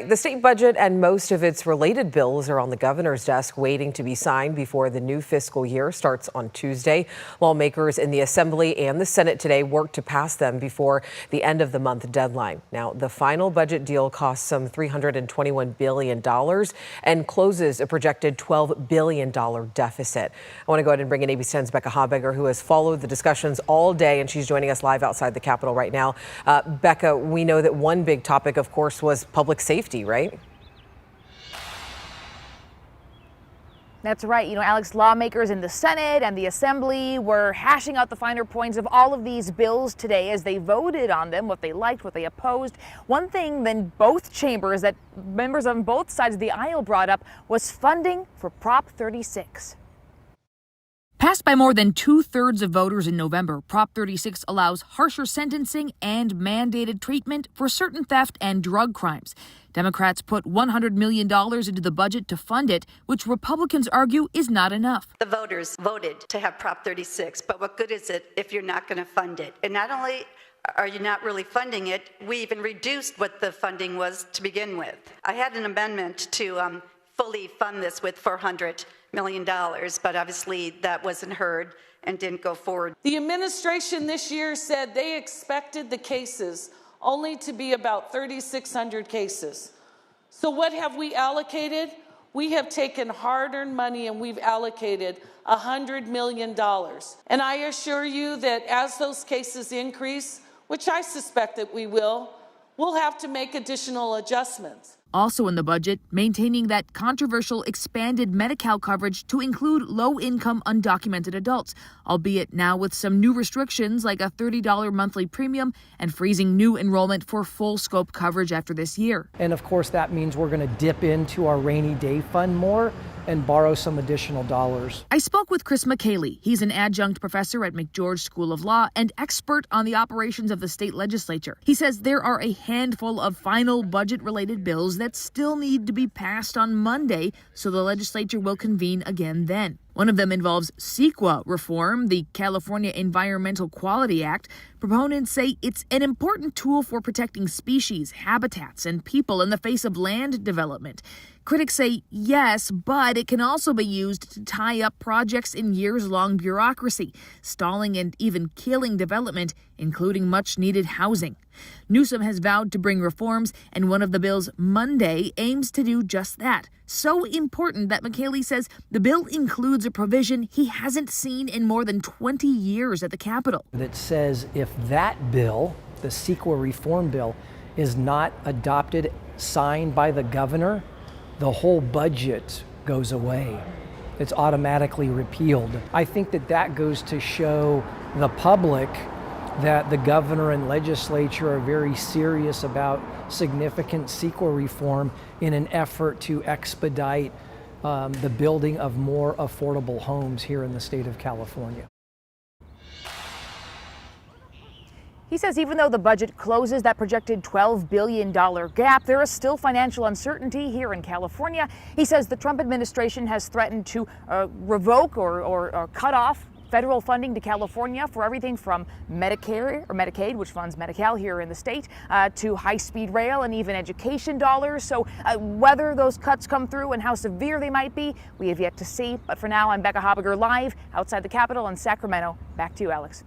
The state budget and most of its related bills are on the governor's desk waiting to be signed before the new fiscal year starts on Tuesday. Lawmakers in the Assembly and the Senate today work to pass them before the end of the month deadline. Now, the final budget deal costs some $321 billion and closes a projected $12 billion deficit. I want to go ahead and bring in ABC 10's Becca Habegger, who has followed the discussions all day, and she's joining us live outside the Capitol right now. Becca, we know that one big topic, of course, was public safety. Right? That's right. Alex, lawmakers in the Senate and the Assembly were hashing out the finer points of all of these bills today as they voted on them, what they liked, what they opposed. One thing then both chambers that members on both sides of the aisle brought up was funding for Prop 36. Passed by more than 2/3 of voters in November, Prop 36 allows harsher sentencing and mandated treatment for certain theft and drug crimes. Democrats put $100 million into the budget to fund it, which Republicans argue is not enough. The voters voted to have Prop 36, but what good is it if you're not going to fund it? And not only are you not really funding it, we even reduced what the funding was to begin with. I had an amendment to fully fund this with $400 million, but obviously that wasn't heard and didn't go forward. The administration this year said they expected the cases only to be about 3,600 cases. So what have we allocated? We have taken hard-earned money and we've allocated $100 million. And I assure you that as those cases increase, which I suspect that we will, we'll have to make additional adjustments. Also in the budget, maintaining that controversial expanded Medi-Cal coverage to include low-income undocumented adults, albeit now with some new restrictions like a $30 monthly premium and freezing new enrollment for full-scope coverage after this year. And of course, that means we're going to dip into our rainy day fund more and borrow some additional dollars. I spoke with Chris McCaley. He's an adjunct professor at McGeorge School of Law and expert on the operations of the state legislature. He says there are a handful of final budget-related bills that still need to be passed on Monday, so the legislature will convene again then. One of them involves CEQA reform, the California Environmental Quality Act. Proponents say it's an important tool for protecting species, habitats, and people in the face of land development. Critics say yes, but it can also be used to tie up projects in years-long bureaucracy, stalling and even killing development, including much-needed housing. Newsom has vowed to bring reforms, and one of the bills Monday aims to do just that. So important that McCaley says the bill includes a provision he hasn't seen in more than 20 years at the Capitol. That says if that bill, the CEQA reform bill, is not adopted, signed by the governor, the whole budget goes away. It's automatically repealed. I think that goes to show the public that the governor and legislature are very serious about significant CEQA reform in an effort to expedite the building of more affordable homes here in the state of California. He says even though the budget closes that projected $12 billion gap, there is still financial uncertainty here in California. He says the Trump administration has threatened to revoke or cut off federal funding to California for everything from Medicare or Medicaid, which funds Medi-Cal here in the state, to high-speed rail and even education dollars. So whether those cuts come through and how severe they might be, we have yet to see. But for now, I'm Becca Habegger live outside the Capitol in Sacramento. Back to you, Alex.